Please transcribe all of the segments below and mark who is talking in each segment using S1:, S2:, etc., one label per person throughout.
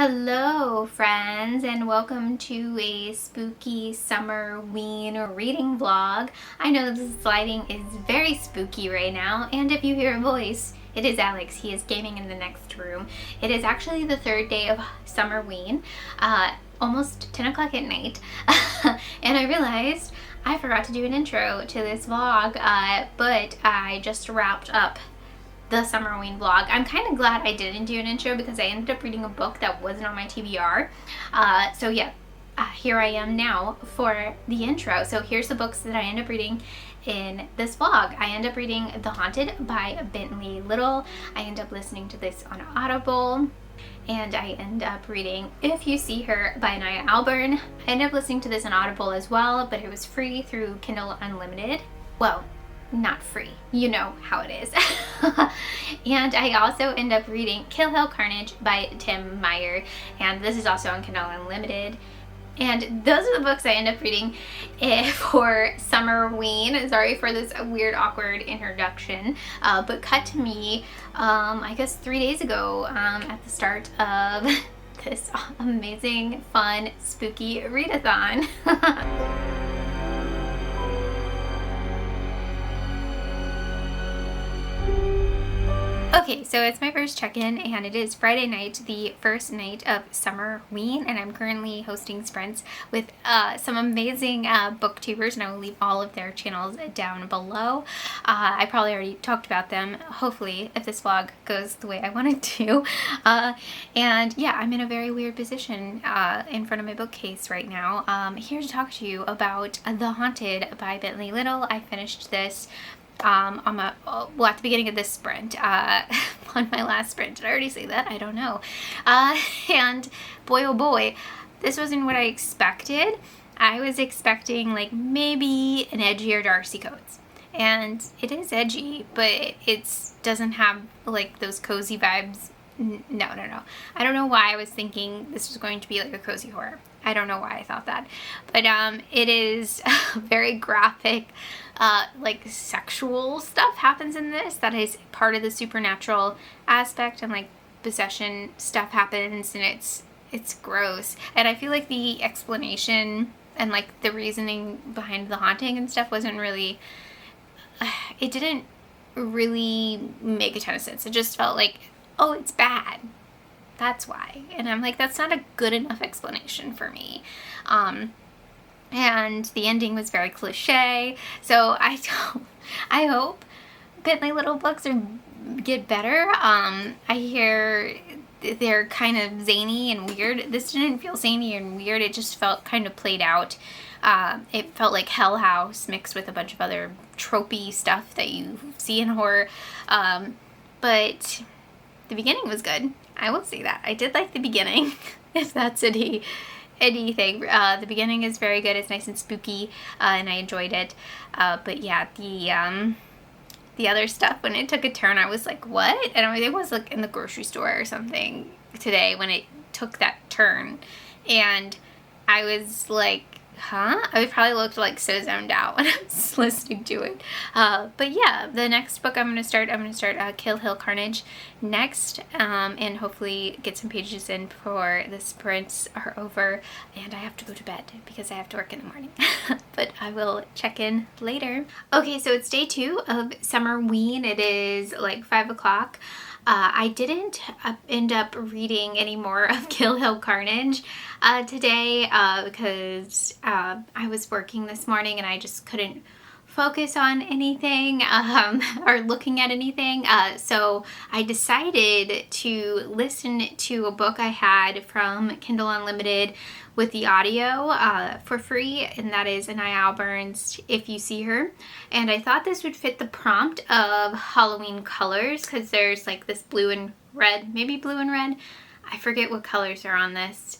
S1: Hello friends, and welcome to a spooky Summerween reading vlog. I know this lighting is very spooky right now, and if you hear a voice, it is Alex. He is gaming in the next room. It is actually the third day of Summerween, almost 10 o'clock at night, and I realized I forgot to do an intro to this vlog, but I just wrapped up the Summerween vlog. I'm kind of glad I didn't do an intro because I ended up reading a book that wasn't on my TBR. So yeah, here I am now for the intro. So here's the books that I end up reading in this vlog. I end up reading The Haunted by Bentley Little. I end up listening to this on Audible. And I end up reading If You See Her by Naya Alburn. I end up listening to this on Audible as well, but it was free through Kindle Unlimited. Well, not free. You know how it is. And I also end up reading Kill Hill Carnage by Tim Meyer, and this is also on Kindle Unlimited. And those are the books I end up reading for Summerween. Sorry for this weird, awkward introduction, but cut to me, I guess 3 days ago, at the start of this amazing, fun, spooky readathon. Okay, so it's my first check-in, and it is Friday night, the first night of Summerween, and I'm currently hosting sprints with some amazing booktubers, and I will leave all of their channels down below. I probably already talked about them, hopefully, if this vlog goes the way I want it to. And yeah, I'm in a very weird position in front of my bookcase right now. Here to talk to you about The Haunted by Bentley Little. I finished this at the beginning of this sprint, on my last sprint. Did I already say that? I don't know. And boy, oh boy, this wasn't what I expected. I was expecting like maybe an edgier Darcy Coates. And it is edgy, but it doesn't have like those cozy vibes. No. I don't know why I was thinking this was going to be like a cozy horror. I don't know why I thought that. But it is very graphic, like sexual stuff happens in this that is part of the supernatural aspect, and like possession stuff happens, and it's gross. And I feel like the explanation and like the reasoning behind the haunting and stuff wasn't really, it didn't really make a ton of sense. It just felt like, oh, it's bad. That's why. And I'm like, that's not a good enough explanation for me. And the ending was very cliche. So I hope Bentley Little books get better. I hear they're kind of zany and weird. This didn't feel zany and weird. It just felt kind of played out. It felt like Hell House mixed with a bunch of other tropey stuff that you see in horror. But the beginning was good. I will say that. I did like the beginning, if that's anything. The beginning is very good. It's nice and spooky, and I enjoyed it. But yeah, the other stuff, when it took a turn, I was like, what? And it was like in the grocery store or something today when it took that turn. And I was like, huh? I probably looked like so zoned out when I was listening to it. But yeah, the next book I'm going to start Kill Hill Carnage next, and hopefully get some pages in before the sprints are over and I have to go to bed because I have to work in the morning. But I will check in later. Okay, so it's day 2 of Summerween. It is like 5 o'clock. I didn't end up reading any more of Kill Hill Carnage today because I was working this morning and I just couldn't focus on anything or looking at anything. So I decided to listen to a book I had from Kindle Unlimited with the audio for free, and that is Naya Alburn's If You See Her. And I thought this would fit the prompt of Halloween colors because there's like this blue and red, maybe blue and red. I forget what colors are on this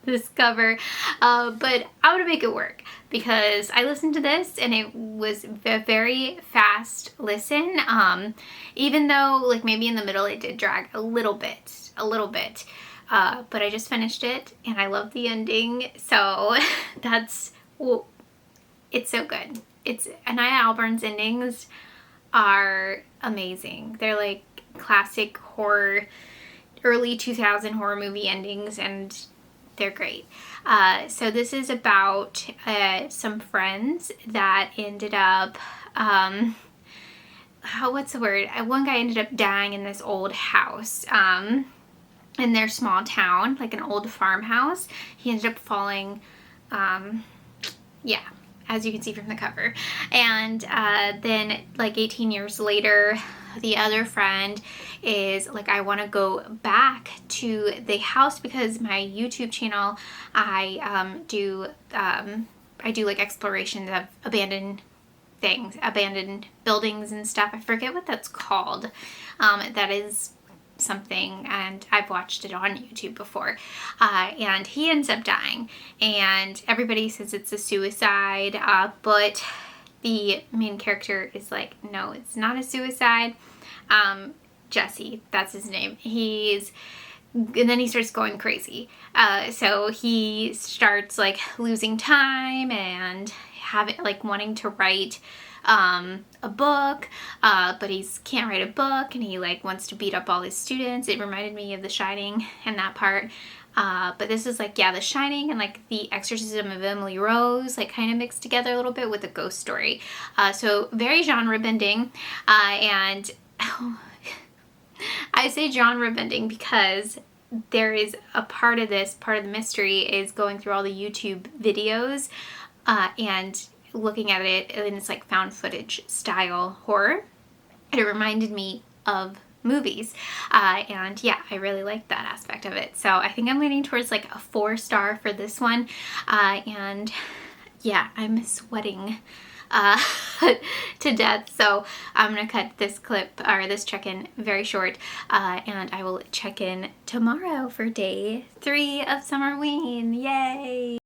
S1: this cover, but I'm gonna make it work because I listened to this and it was a very fast listen, even though like maybe in the middle it did drag a little bit, but I just finished it and I love the ending, so it's so good. Naya Alburn's endings are amazing. They're like classic horror early 2000 horror movie endings, and they're great. So this is about some friends that ended up, what's the word? One guy ended up dying in this old house in their small town, like an old farmhouse. He ended up falling, yeah, as you can see from the cover. And then like 18 years later, the other friend is like, I want to go back to the house because my YouTube channel, I do like explorations of abandoned things, abandoned buildings and stuff. I forget what that's called. That is something, and I've watched it on YouTube before. And he ends up dying, and everybody says it's a suicide, but the main character is like, no, it's not a suicide. Jesse, that's his name. And then he starts going crazy. So he starts like losing time and wanting to write a book, but he can't write a book, and he like wants to beat up all his students. It reminded me of The Shining in that part. But this is like, yeah, The Shining and like The Exorcism of Emily Rose, like kind of mixed together a little bit with a ghost story. So very genre bending, and I say genre bending because there is a part of the mystery is going through all the YouTube videos, and looking at it, and it's like found footage style horror. And it reminded me of movies, and yeah, I really like that aspect of it. So I think I'm leaning towards like a 4-star for this one, and yeah, I'm sweating to death. So I'm gonna cut this clip or this check-in very short, and I will check in tomorrow for day 3 of Summerween. Yay!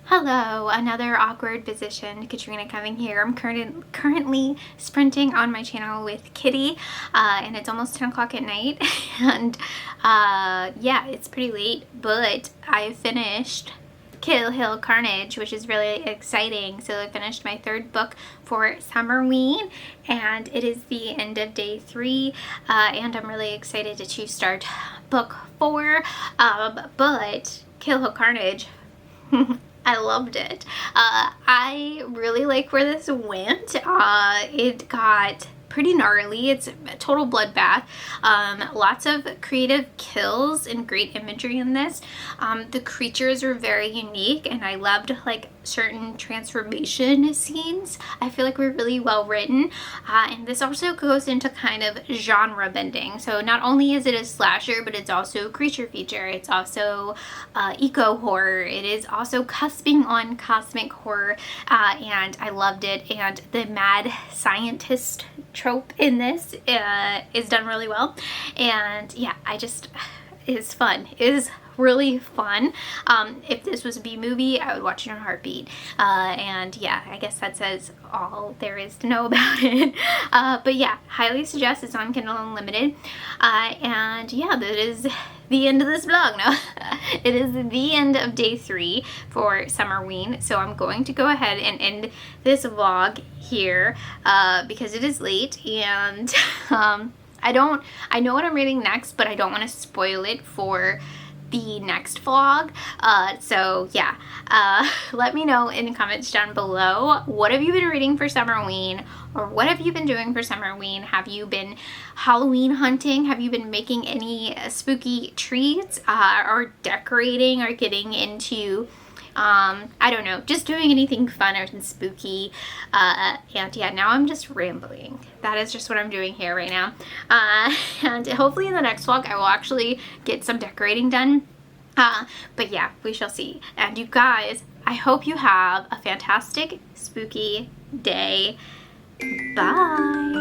S1: Hello, another awkward position. Katrina coming here. I'm currently sprinting on my channel with Kitty, and it's almost 10 o'clock at night, and yeah, it's pretty late, but I finished Carnage, which is really exciting. So I finished my 3rd book for Summerween, and it is the end of day 3, and I'm really excited to start book 4, but Carnage, I loved it. I really like where this went. It got pretty gnarly. It's a total bloodbath. Lots of creative kills and great imagery in this. The creatures are very unique, and I loved like certain transformation scenes. I feel like we're really well written, and this also goes into kind of genre bending. So not only is it a slasher, but it's also a creature feature. It's also eco horror. It is also cusping on cosmic horror, and I loved it. And the mad scientist trope in this is done really well, and yeah, it's fun. It is really fun. If this was a B movie, I would watch it in a heartbeat, and yeah, I guess that says all there is to know about it. But yeah, highly suggest. It's on Kindle Unlimited, and yeah, that is the end of this vlog. No, it is the end of day 3 for Summerween, so I'm going to go ahead and end this vlog here, because it is late, and I know what I'm reading next, but I don't want to spoil it for the next vlog. So yeah, let me know in the comments down below, what have you been reading for Summerween, or what have you been doing for Summerween? Have you been Halloween hunting? Have you been making any spooky treats, or decorating, or getting into I don't know, just doing anything fun or spooky. And yeah, now I'm just rambling. That is just what I'm doing here right now. And hopefully in the next vlog I will actually get some decorating done. But yeah, we shall see. And you guys, I hope you have a fantastic spooky day. Bye.